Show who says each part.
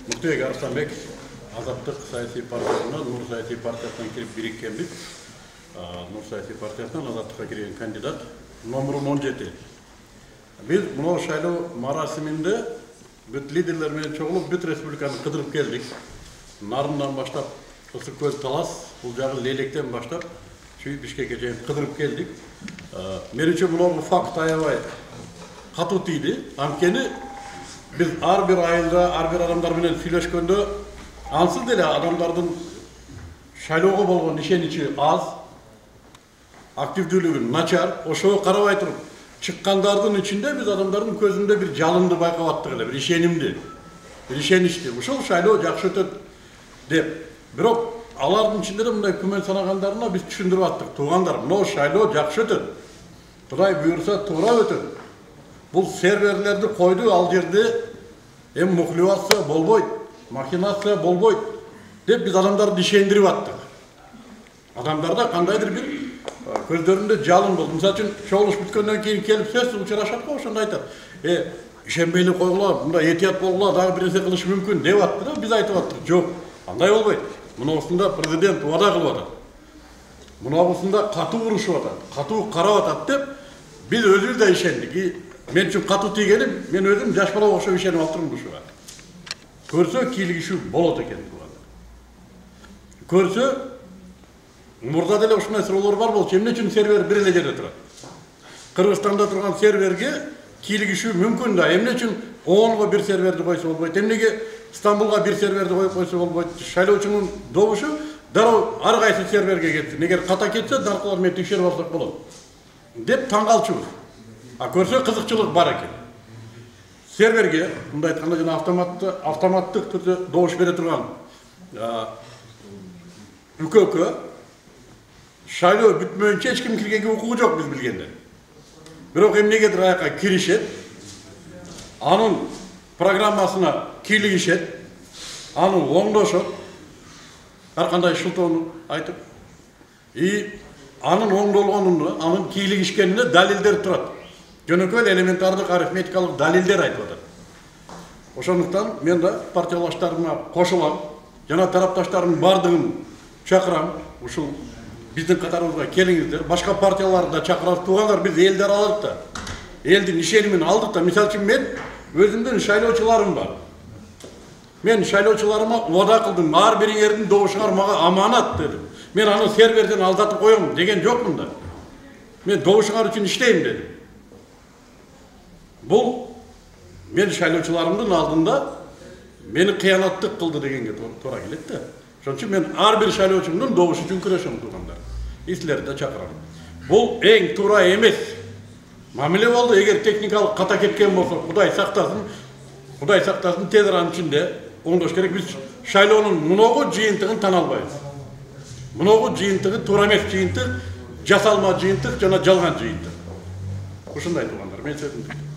Speaker 1: Muhtiyek Arıstanbek Azаттық саяси партиясынан, Нұр саяси партиясынан келіп біріккенбіз. Нұр саяси партиясынан Азаттыққа кірген кандидат номері 17. Biz мынау шайлау марасымында бүт лидерлермен чоғылып, бүт республиканы қыдырып келдік. Нарындан баштап, Қысықкөл Талас, бұл жағы Лелектен баштап, Шүйіп Бішкекке жайын қыдырып келдік. Меніңше мынау факт аябай қату тиді. Анткени biz ar bir ayında, ar bir adamlarмен сөйлескенде ансыз деле адамдардын шайлоого болгон ишеничи аз, активдүүлүгү начар, ошого карабай туруп чыккандардын ичинде биз адамдардын көзүндө бир жалынды байкап аттык эле, бир ишенимди, бир ишеничти. Ошол шайлоо жакшы өтөт деп. Бирок алардын ичинде да мындай күмөн санагандарына биз түшүндүрүп аттык. Туугандар, мына шайлоо жакшы өтөт. Кудай буйрса туура өтөт. Бұл серверлерді қойды, ал жерде мухливация болбойт, махинация болбойт деп біз адамдарды ишендирип аттык. Адамдарда кандайдыр бир көздөрүндө жалын болду. Мисалы үчүн чогулуш бүткөндөн кийин келип сөз учурашат го, ошондо айтат. Ишенбейли койгула, мында этият болгула, дагы бир нерсе кылыш мүмкүн деп атты да, биз айтып аттык. Жок, андай болбойт. Мынусунда президент убада кылып атат. Мынусунда катуу урушуп атат, катуу карап атат деп биз өзүбүз да ишендик. Мен үшін қату тегенім, мен өзім жаш бала оқшау ишеніп алтырмын бұшыға. Көрсе, кийлігіші болот екен туғандар. Көрсе, мұрда деле ушундай суроолор бар болчу, эмне үчүн сервер бир эле жерде турат. Кыргызстанда турган серверге кийлигишүү мүмкүн да, эмне үчүн Оонго бир серверди койсо болбойт, эмнеге Стамбулга бир серверди коюп койсо болбойт. Шайлоочунун добушу дароо ар кайсы серверге кетсин. Эгер ката кетсе, нарколор менен текшерип алсак болот деп таң калчубуз. Көрсе қызықчылық бар екен. Серверге, мұнда айтқанда жана автоматтық түрде добуш бере турган үкөкө шайлоо бүтмөйүнчө эч ким киргенге укугу жок, биз билгенде. Бирок эмнегедир аяка киришет, анын программасына кийлигишет, аны оңдошот, ар кандай шылтоону айтып, анын оңдолгонуна, анын кийлигишкенине далилдер турат. Жөнөкөй элементардык арифметикалык далилдер айтып атат. Ошондуктан мен да партиялаштарыма кошулам, жана тарапташтардын бардыгын чакырам. Ушул биздин катарыбызга келиңиздер. Башка партияларды да чакырабыз. Туугандар, биз элди араладык да. Элдин ишенимин алдык да. Мисалы үчүн мен өзүмдүн шайлоочуларым бар. Мен шайлоочуларыма убада кылдым. Ар бириңердин добушуңар мага аманат дедим. Мен аны серверден алдатып коем деген жокмун да. Мен добушуңар үчүн иштейм дедим. Бұл мен шайлоочуларымдын алдында мени кыянаттык кылды дегенге туура келет да. Ошон үчүн мен ар бир шайлоочумдун добушу үчүн күрөшөм, туугандар. Силерди да чакырам. Бул эң туура эмес мамиле болду. Эгер техникалык ката кеткен болсо, Кудай сактасын, тез аранын ичинде оңдош керек. Биз шайлоонун муногу жыйынтыгын тана албайбыз. Муногу жыйынтыгы туура эмес жыйынтык, жасалма жыйынтык жана жалган жыйынтык. Ушундай, туугандар, мен сөзүмдү